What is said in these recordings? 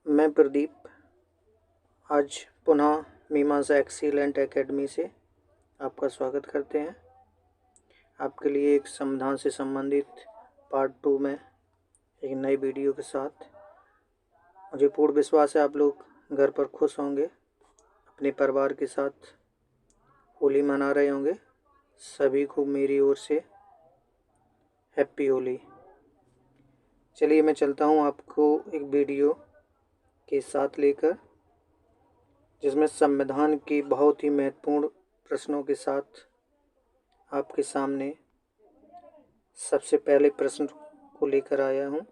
मैं प्रदीप आज पुनः मीमांसा एक्सीलेंट एकेडमी से आपका स्वागत करते हैं। आपके लिए एक समाधान से संबंधित पार्ट 2 में एक नई वीडियो के साथ। मुझे पूर्ण विश्वास है आप लोग घर पर खुश होंगे, अपने परिवार के साथ होली मना रहे होंगे। सभी को मेरी ओर से हैप्पी होली। चलिए मैं चलता हूँ आपको एक वीडियो के साथ लेकर, जिसमें संविधान के बहुत ही महत्वपूर्ण प्रश्नों के साथ आपके सामने सबसे पहले प्रश्न को लेकर आया हूँ।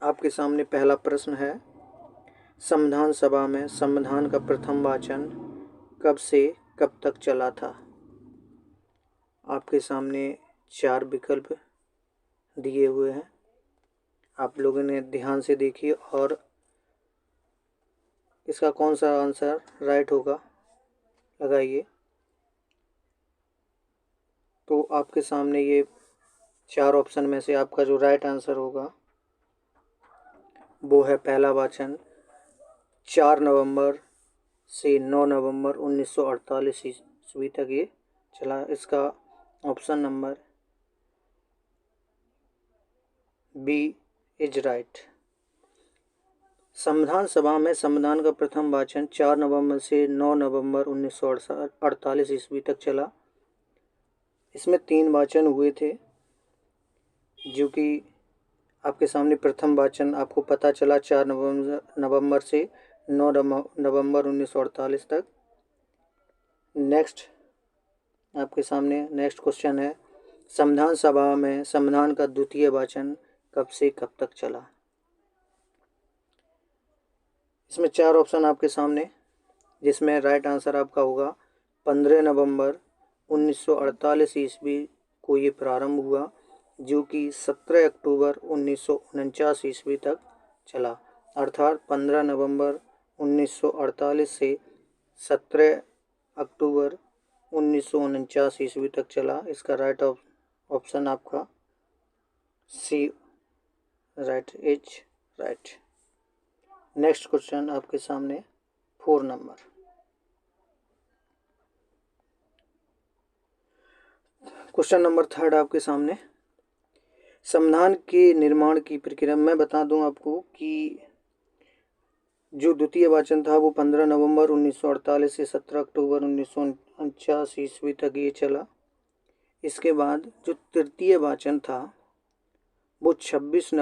आपके सामने पहला प्रश्न है, संविधान सभा में संविधान का प्रथम वाचन कब से कब तक चला था? आपके सामने 4 विकल्प दिए हुए हैं। आप लोगों ने ध्यान से देखिए और इसका कौन सा आंसर राइट होगा लगाइए। तो आपके सामने ये 4 ऑप्शन में से आपका जो राइट आंसर होगा वो है पहला वाचन 4 नवंबर से 9 नवंबर 1948 ईस्वी तक ये चला। इसका option number B is right. संविधान सभा में संविधान का प्रथम वाचन 4 नवंबर से 9 नवंबर 1948 ईस्वी तक चला। इसमें 3 वाचन हुए थे, जो कि आपके सामने प्रथम वाचन आपको पता चला 4 नवंबर से 9 नवंबर 1948 तक। नेक्स्ट आपके सामने नेक्स्ट क्वेश्चन है, संविधान सभा में संविधान का द्वितीय वाचन कब से कब तक चला? इसमें 4 ऑप्शन आपके सामने, जिसमें राइट आंसर आपका होगा 15 नवंबर 1948 ईस्वी को ये प्रारंभ हुआ, जो कि 17 अक्टूबर 1949 ईस्वी तक चला। अर्थात 15 नवंबर 1948 से 17 अक्टूबर 1949 ईस्वी तक चला। इसका राइट ऑप्शन आपका C right is right. Next question आपके सामने 4 नंबर। क्वेश्चन नंबर 3 आपके सामने, संविधान के निर्माण की प्रक्रिया। मैं बता दूं आपको कि जो द्वितीय वाचन था वो 15 नवंबर 1948 से 17 अक्टूबर 1949 ईस्वी तक ये चला। इसके बाद जो तृतीय वाचन था वो 14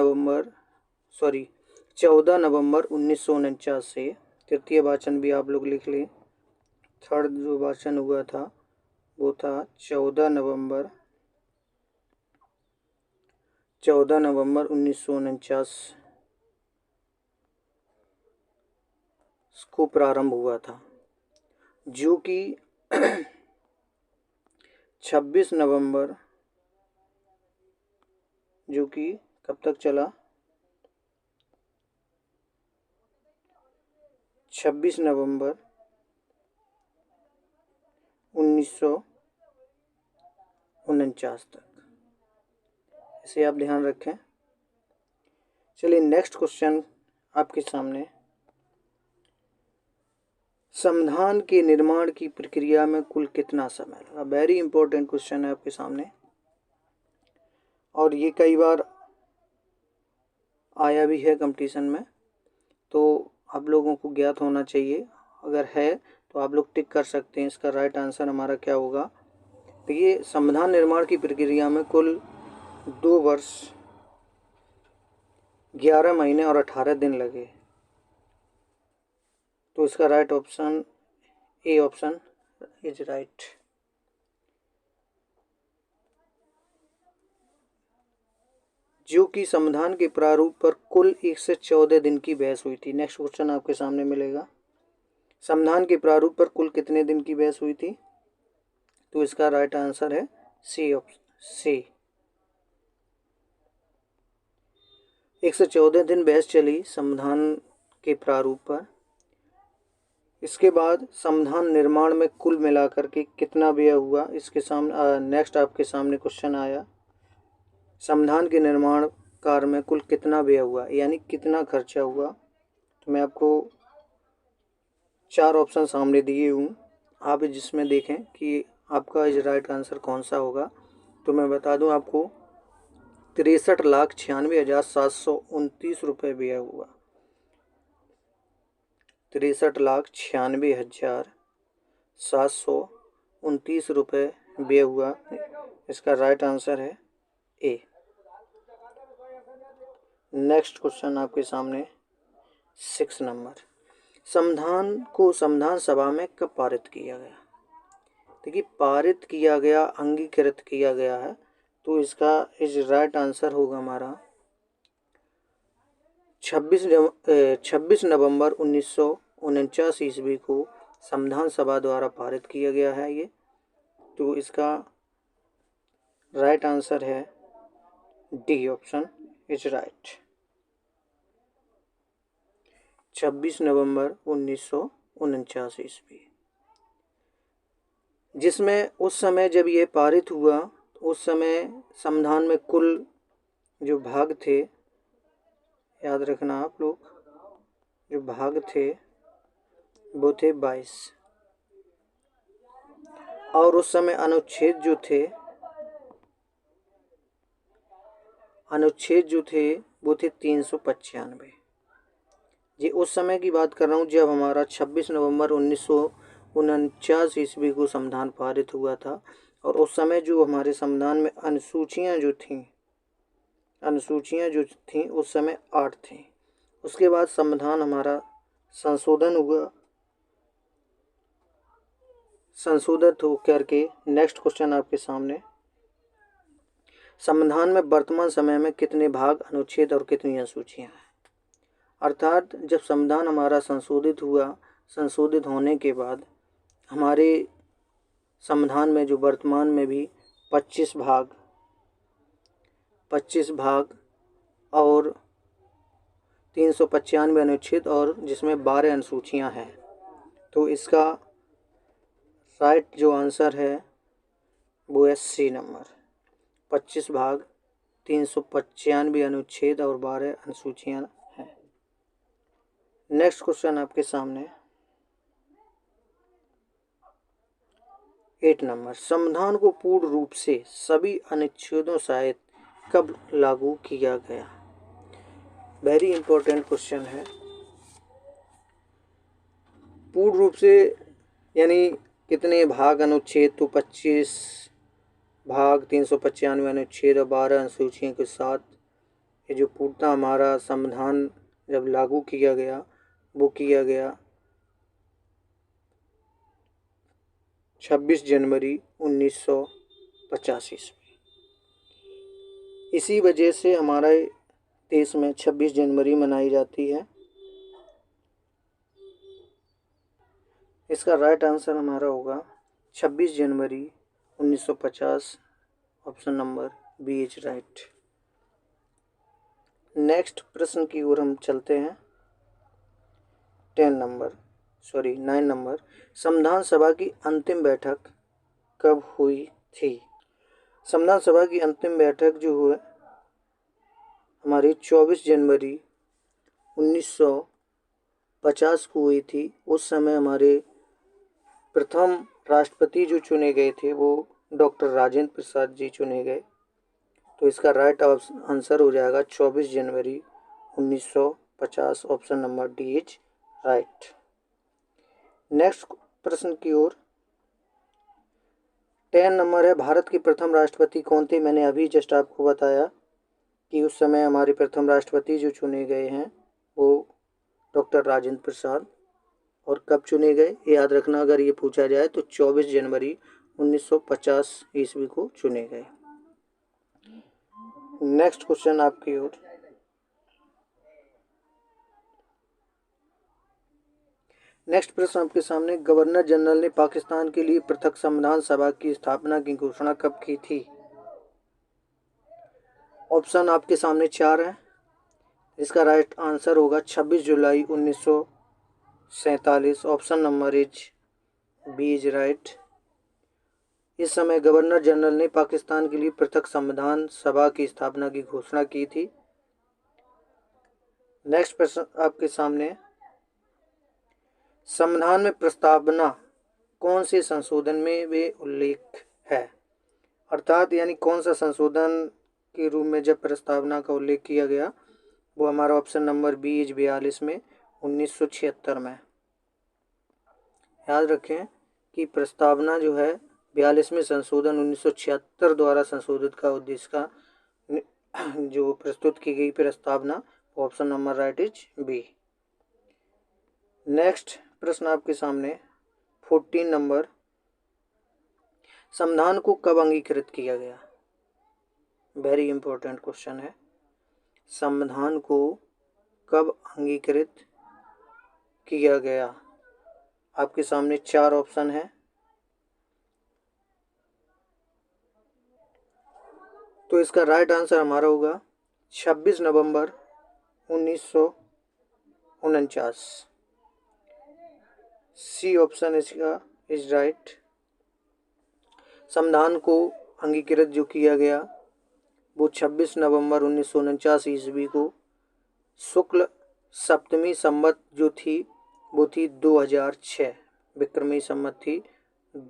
नवंबर 1949 से, तृतीय वाचन भी आप लोग लिख लें। थर्ड जो वाचन हुआ था वो था 14 नवंबर 1949 को प्रारंभ हुआ था, जो कि 26 नवंबर, जो कि कब तक चला? 26 नवंबर 1949 तक। इसे आप ध्यान रखें। चलिए नेक्स्ट क्वेश्चन आपके सामने, संविधान के निर्माण की प्रक्रिया में कुल कितना समय लगा? वेरी इंपॉर्टेंट क्वेश्चन है आपके सामने, और ये कई बार आया भी है कंपटीशन में, तो आप लोगों को ज्ञात होना चाहिए। अगर है तो आप लोग टिक कर सकते हैं। इसका राइट आंसर हमारा क्या होगा? तो ये संविधान निर्माण की प्रक्रिया में कुल 2 वर्ष 11 महीने और 18 दिन लगे। तो इसका right option A option is right. जो कि संविधान के प्रारूप पर कुल 1 से 14 दिन की बहस हुई थी। नेक्स्ट क्वेश्चन आपके सामने मिलेगा, संविधान के प्रारूप पर कुल कितने दिन की बहस हुई थी? तो इसका राइट आंसर है सी ऑप्शन सी। 1 से 14 दिन बहस चली संविधान के प्रारूप पर। इसके बाद संविधान निर्माण में कुल मिलाकर के कितना व्यय हुआ, इसके सामने नेक्स्ट आपके सामने क्वेश्चन आया, संविधान के निर्माण कार्य में कुल कितना व्यय हुआ, यानी कितना खर्चा हुआ। तो मैं आपको 4 ऑप्शन सामने दिए हूँ, आप जिसमें देखें कि आपका इस राइट आंसर कौन सा होगा। तो मैं बता दूं आपको 63,96,729 रुपये व्यय हुआ। 63,96,729 रुपये व्यय हुआ। इसका राइट आंसर है ए। नेक्स्ट क्वेश्चन आपके सामने 6 नंबर, संविधान को संविधान सभा में कब पारित किया गया। देखिए, पारित किया गया, अंगीकृत किया गया है, तो इसका इस राइट आंसर होगा हमारा 26 नवंबर 1949 ईस्वी को संविधान सभा द्वारा पारित किया गया है ये। तो इसका राइट आंसर है डी ऑप्शन इज राइट। 26 नवंबर 1949 ईस्वी, जिसमें उस समय जब ये पारित हुआ, उस समय संविधान में कुल जो भाग थे, याद रखना आप लोग, जो भाग थे वो थे 22, और उस समय अनुच्छेद जो थे वो थे 395। ये उस समय की बात कर रहा हूँ जब हमारा 26 नवंबर 1949 ईस्वी को संविधान पारित हुआ था। और उस समय जो हमारे संविधान में अनुसूचियाँ जो थीं उस समय 8 थीं। उसके बाद संविधान हमारा संशोधित होकर के नेक्स्ट क्वेश्चन आपके सामने, संविधान में वर्तमान समय में कितने भाग, अनुच्छेद और कितनी अनुसूचियाँ हैं। अर्थात जब संविधान हमारा संशोधित हुआ, संशोधित होने के बाद हमारे संविधान में जो वर्तमान में भी 25 भाग और 395 अनुच्छेद और जिसमें 12 अनुसूचियाँ हैं। तो इसका राइट जो आंसर है वो है सी नंबर, 25 भाग, 395 अनुच्छेद और 12 अनुसूचियाँ हैं। नेक्स्ट क्वेश्चन आपके सामने 8 नंबर, संविधान को पूर्ण रूप से सभी अनुच्छेदों सहित कब लागू किया गया। वेरी इंपॉर्टेंट क्वेश्चन है। पूर्ण रूप से यानी कितने भाग, अनुच्छेद, तो 25 भाग, 395 अनुच्छेद और 12 अनुसूचियों के साथ ये जो पूर्णतः हमारा संविधान जब लागू किया गया वो किया गया 26 जनवरी 1950 ईस्वी। इसी वजह से हमारे देश में 26 जनवरी मनाई जाती है। इसका राइट आंसर हमारा होगा 26 जनवरी 1950, option number B is right. Next प्रश्न की ओर हम चलते हैं। 9 नंबर, संविधान सभा की अंतिम बैठक कब हुई थी। संविधान सभा की अंतिम बैठक जो हुई हमारी 24 जनवरी 1950 को हुई थी। उस समय हमारे प्रथम राष्ट्रपति जो चुने गए थे वो डॉक्टर राजेंद्र प्रसाद जी चुने गए। तो इसका राइट आंसर हो जाएगा 24 जनवरी 1950, option number D is right. Next प्रश्न की ओर 10 नंबर है, भारत के प्रथम राष्ट्रपति कौन थे। मैंने अभी जस्ट आपको बताया कि उस समय हमारे प्रथम राष्ट्रपति जो चुने गए हैं वो डॉक्टर राजेंद्र प्रसाद। और कब चुने गए याद रखना, अगर ये पूछा जाए तो 24 जनवरी 1950 ईस्वी को चुने गए। नेक्स्ट क्वेश्चन आपकी ओर, नेक्स्ट प्रश्न आपके सामने, गवर्नर जनरल ने पाकिस्तान के लिए पृथक संविधान सभा की स्थापना की घोषणा कब की थी। ऑप्शन आपके सामने 4 है। इसका राइट आंसर होगा 26 जुलाई 1947, option number is B is right. इस समय गवर्नर जनरल ने पाकिस्तान के लिए पृथक संविधान सभा की स्थापना की घोषणा की थी। नेक्स्ट प्रश्न आपके सामने संविधान में प्रस्तावना कौन से संशोधन में वे उल्लेख है, अर्थात यानी कौन सा संशोधन के रूप में जब प्रस्तावना का उल्लेख किया गया, वो हमारा ऑप्शन नंबर बी इज 42 में 1976 में। याद रखें कि प्रस्तावना जो है 42वें संशोधन 1976 द्वारा संशोधित का उद्देश्य का जो प्रस्तुत की गई प्रस्तावना, option number right is B. Next प्रश्न आपके सामने 14 नंबर, संविधान को कब अंगीकृत किया गया? वेरी इंपॉर्टेंट क्वेश्चन है। संविधान को कब अंगीकृत किया गया? आपके सामने 4 ऑप्शन है। तो इसका राइट आंसर हमारा होगा 26 नवंबर 1949। सी ऑप्शन इसका इज राइट। संविधान को अंगीकृत जो किया गया वो 26 नवंबर 1949 ईस्वी को शुक्ल सप्तमी संवत जो थी वो थी 2006, विक्रमी संवत थी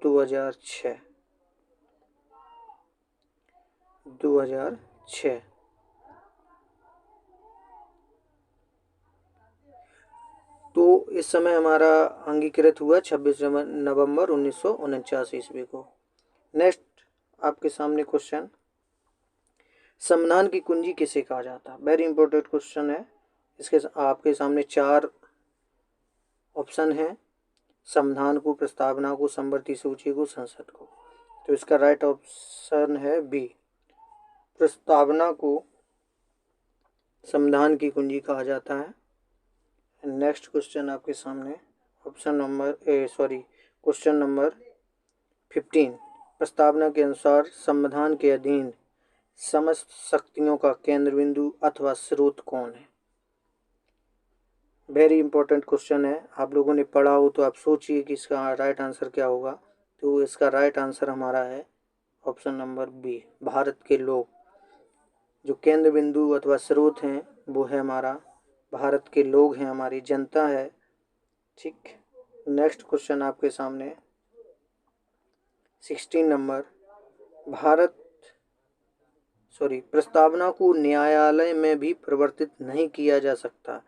2006। तो इस समय हमारा अंगीकृत हुआ 26 नवंबर 1949 ईस्वी को। नेक्स्ट आपके सामने क्वेश्चन, संविधान की कुंजी किसे कहा जाता? वेरी इंपॉर्टेंट क्वेश्चन है। इसके आपके सामने 4 ऑप्शन है, संविधान को, प्रस्तावना को, संवर्ती सूची को, संसद को। तो इसका राइट ऑप्शन है बी, प्रस्तावना को संविधान की कुंजी कहा जाता है। नेक्स्ट क्वेश्चन आपके सामने क्वेश्चन नंबर 15, प्रस्तावना के अनुसार संविधान के अधीन समस्त शक्तियों का केंद्र बिंदु अथवा स्रोत कौन है? वेरी इंपॉर्टेंट क्वेश्चन है। आप लोगों ने पढ़ा हो तो आप सोचिए कि इसका राइट आंसर क्या होगा। तो इसका राइट आंसर हमारा है ऑप्शन नंबर बी, भारत के लोग। जो केंद्र बिंदु अथवा स्रोत हैं वो है हमारा भारत के लोग हैं, हमारी जनता है। ठीक। नेक्स्ट क्वेश्चन आपके सामने 16 नंबर, प्रस्तावना को न्यायालय में भी परिवर्तित नहीं किया जा सकता,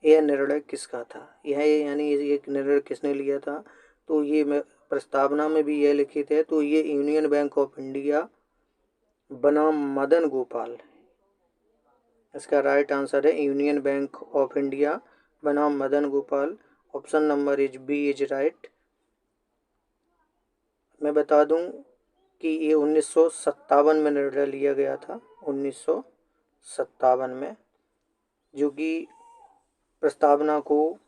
यह निर्णय किसका था? यह यानी एक निर्णय किसने लिया था? तो ये प्रस्तावना में भी यह लिखित है, तो ये यूनियन बैंक ऑफ इंडिया बनाम मदन गोपाल। इसका राइट आंसर है यूनियन बैंक ऑफ इंडिया बनाम Madan Gopal. Option number is B is right. मैं बता दूं कि ये 1957 में निर्णय लिया गया था, 1957 में, जो कि प्रस्तावना को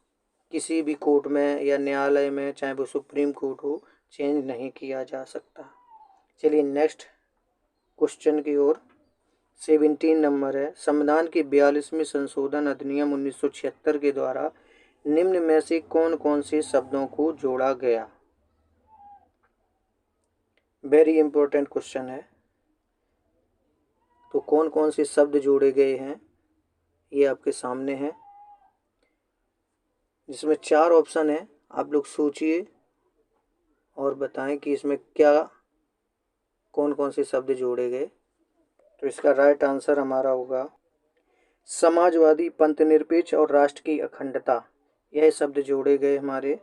किसी भी कोर्ट में या न्यायालय में, चाहे वो सुप्रीम कोर्ट हो, चेंज नहीं किया जा सकता। चलिए नेक्स्ट क्वेश्चन की ओर 17 नंबर है, संविधान के 42वें संशोधन अधिनियम 1976 के द्वारा निम्न में से कौन कौन से शब्दों को जोड़ा गया? वेरी इंपॉर्टेंट क्वेश्चन है। तो कौन कौन से शब्द जोड़े गए हैं ये आपके सामने है, जिसमें 4 ऑप्शन है। आप लोग सोचिए और बताएं कि इसमें क्या कौन कौन से शब्द जोड़े गए। तो इसका राइट आंसर हमारा होगा समाजवादी, पंथनिरपेक्ष और राष्ट्र की अखंडता, यह शब्द जोड़े गए हमारे।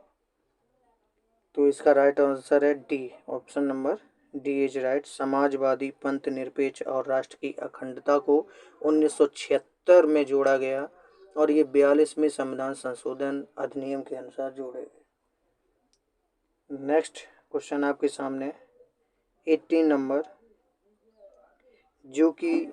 तो इसका राइट आंसर है D, option number D is right. समाजवादी, पंथनिरपेक्ष और राष्ट्र की अखंडता को 1976 में जोड़ा गया और ये 42वें संविधान संशोधन अधिनियम के अनुसार जोड़े गए। नेक्स्ट क्वेश्चन आपके सामने 18 नंबर, जो कि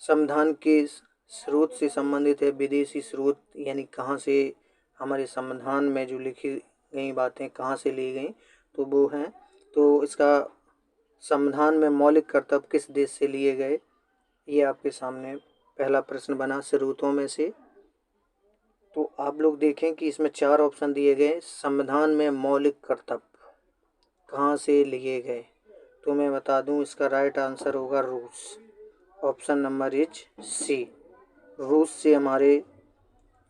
संविधान के स्रोत से संबंधित है, विदेशी स्रोत यानी कहाँ से हमारे संविधान में जो लिखी गई बातें कहाँ से ली गई, तो वो हैं। तो इसका संविधान में मौलिक कर्तव्य किस देश से लिए गए, ये आपके सामने पहला प्रश्न बना स्रोतों में से। तो आप लोग देखें कि इसमें 4 ऑप्शन दिए गए, संविधान में मौलिक कर्तव्य कहाँ से लिए गए। तो मैं बता दूं इसका राइट आंसर होगा रूस, ऑप्शन नंबर इज सी। रूस से हमारे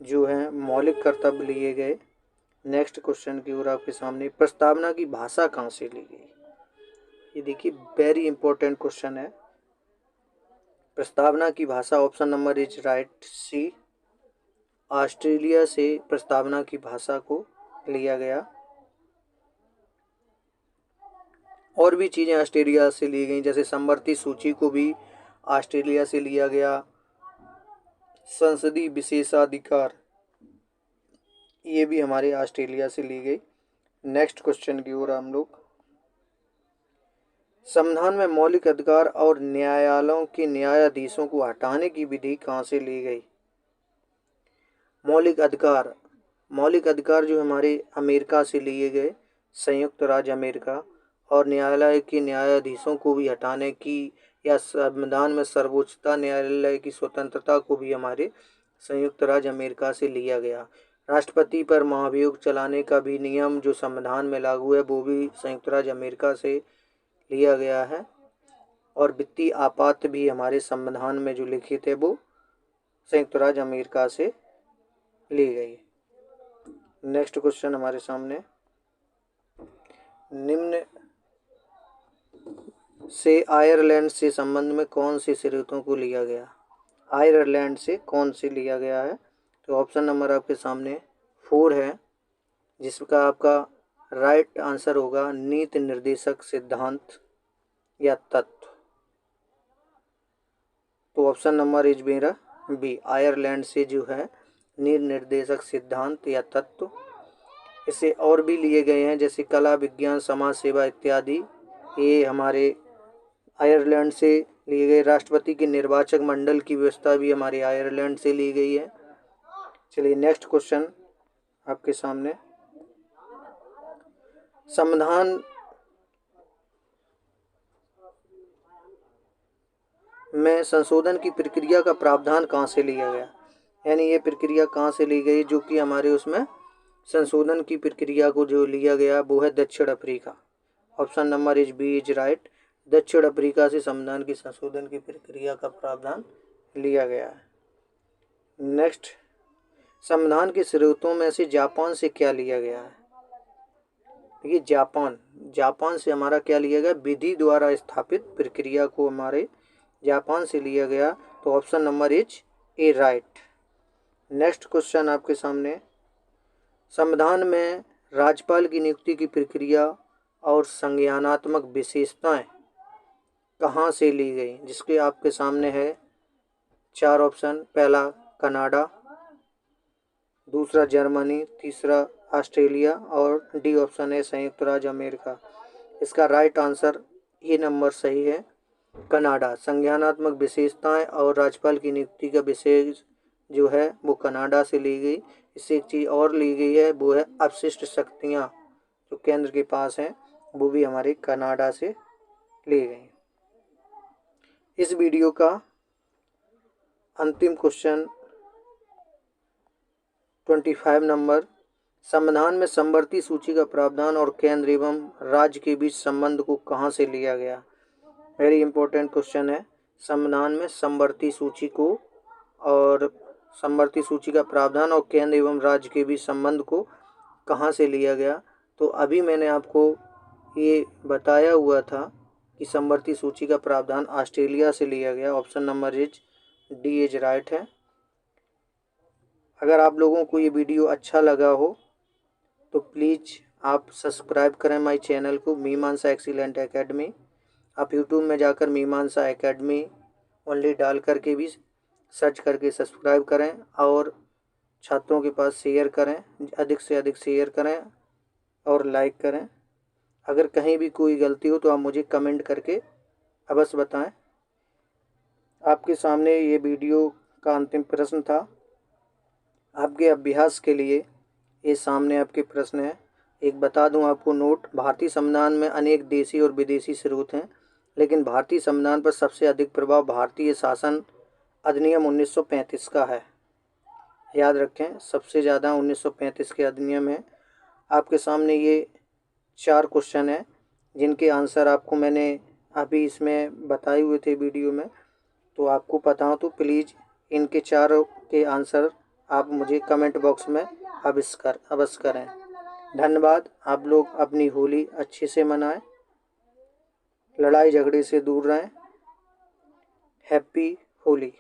जो है मौलिक कर्तव्य लिए गए। नेक्स्ट क्वेश्चन की ओर आपके सामने, प्रस्तावना की भाषा कहाँ से ली गई? ये देखिए वेरी इंपॉर्टेंट क्वेश्चन है। प्रस्तावना की भाषा, option number is right C, Australia से प्रस्तावना की भाषा को लिया गया। और भी चीज़ें ऑस्ट्रेलिया से ली गई, जैसे समवर्ती सूची को भी ऑस्ट्रेलिया से लिया गया। संसदीय विशेषाधिकार ये भी हमारे ऑस्ट्रेलिया से ली गई। नेक्स्ट क्वेश्चन की ओर हम लोग, संविधान में मौलिक अधिकार और न्यायालयों के न्यायाधीशों को हटाने की विधि कहाँ से ली गई? मौलिक अधिकार जो हमारे अमेरिका से लिए गए, संयुक्त राज्य अमेरिका, और न्यायालय के न्यायाधीशों को भी हटाने की, या संविधान में सर्वोच्चता न्यायालय की स्वतंत्रता को भी हमारे संयुक्त राज्य अमेरिका से लिया गया। राष्ट्रपति पर महाभियोग चलाने का भी नियम जो संविधान में लागू है वो भी संयुक्त राज्य अमेरिका से लिया गया है। और वित्तीय आपात भी हमारे संविधान में जो लिखित है वो संयुक्त राज्य अमेरिका से ली गई। नेक्स्ट क्वेश्चन हमारे सामने, निम्न से आयरलैंड से संबंध में कौन से सिरोतों को लिया गया? आयरलैंड से कौन से लिया गया है? तो ऑप्शन नंबर आपके सामने 4 है, जिसका आपका राइट आंसर होगा नीति निर्देशक सिद्धांत या तत्व। तो ऑप्शन नंबर इज मेरा बी, आयरलैंड से जो है नीति निर्देशक सिद्धांत या तत्व। इसे और भी लिए गए हैं, जैसे कला, विज्ञान, समाज सेवा इत्यादि, ये हमारे आयरलैंड से लिए गए। राष्ट्रपति के निर्वाचक मंडल की व्यवस्था भी हमारे आयरलैंड से ली गई है। चलिए नेक्स्ट क्वेश्चन आपके सामने, संविधान में संशोधन की प्रक्रिया का प्रावधान कहाँ से लिया गया? यानी ये प्रक्रिया कहाँ से ली गई जो कि हमारे उसमें संशोधन की प्रक्रिया को जो लिया गया वो है दक्षिण Africa. Option number is B is right, दक्षिण अफ्रीका से संविधान की संशोधन की प्रक्रिया का प्रावधान लिया गया है। नेक्स्ट, संविधान के स्रोतों में से जापान से क्या लिया गया है? देखिए जापान से हमारा क्या लिया गया? विधि द्वारा स्थापित प्रक्रिया को हमारे जापान से लिया गया। तो option number is a right. Next question आपके सामने, संविधान में राज्यपाल की नियुक्ति की प्रक्रिया और संज्ञानात्मक विशेषताएं कहाँ से ली गई? जिसके आपके सामने है 4 ऑप्शन, पहला कनाडा, दूसरा जर्मनी, तीसरा ऑस्ट्रेलिया और डी ऑप्शन है संयुक्त राज्य अमेरिका। इसका राइट आंसर ये नंबर सही है, कनाडा। संज्ञानात्मक विशेषताएं और राज्यपाल की नियुक्ति का विशेष जो है वो कनाडा से ली गई। इससे एक चीज़ और ली गई है, वो है अपशिष्ट शक्तियां जो केंद्र के पास हैं, वो भी हमारे कनाडा से ली गई। इस वीडियो का अंतिम क्वेश्चन 25 नंबर, संविधान में समवर्ती सूची का प्रावधान और केंद्र एवं राज्य के बीच संबंध को कहाँ से लिया गया? वेरी इंपॉर्टेंट क्वेश्चन है। संविधान में समवर्ती सूची को और समवर्ती सूची का प्रावधान और केंद्र एवं राज्य के बीच संबंध को कहाँ से लिया गया? तो अभी मैंने आपको ये बताया हुआ था कि समवर्ती सूची का प्रावधान ऑस्ट्रेलिया से लिया गया। Option number is D is right है। अगर आप लोगों को ये वीडियो अच्छा लगा हो तो प्लीज़ आप सब्सक्राइब करें माय चैनल को, मीमांसा एक्सीलेंट एकेडमी। आप यूट्यूब में जाकर मीमांसा एकेडमी ओनली डाल करके भी सर्च करके सब्सक्राइब करें और छात्रों के पास शेयर करें, अधिक से अधिक शेयर करें और लाइक करें। अगर कहीं भी कोई गलती हो तो आप मुझे कमेंट करके अवश्य बताएं। आपके सामने ये वीडियो का अंतिम प्रश्न था। आपके अभ्यास के लिए ये सामने आपके प्रश्न है। एक बता दूं आपको नोट, भारतीय संविधान में अनेक देशी और विदेशी स्रोत हैं, लेकिन भारतीय संविधान पर सबसे अधिक प्रभाव भारतीय शासन अधिनियम 1935 का है। याद रखें, सबसे ज़्यादा 1935 के अधिनियम है। आपके सामने ये 4 क्वेश्चन है जिनके आंसर आपको मैंने अभी इसमें बताए हुए थे वीडियो में। तो आपको पता हो तो प्लीज़ इनके 4 के आंसर आप मुझे कमेंट बॉक्स में अवश्य करें। धन्यवाद। आप लोग अपनी होली अच्छे से मनाएं, लड़ाई झगड़े से दूर रहें। हैप्पी होली।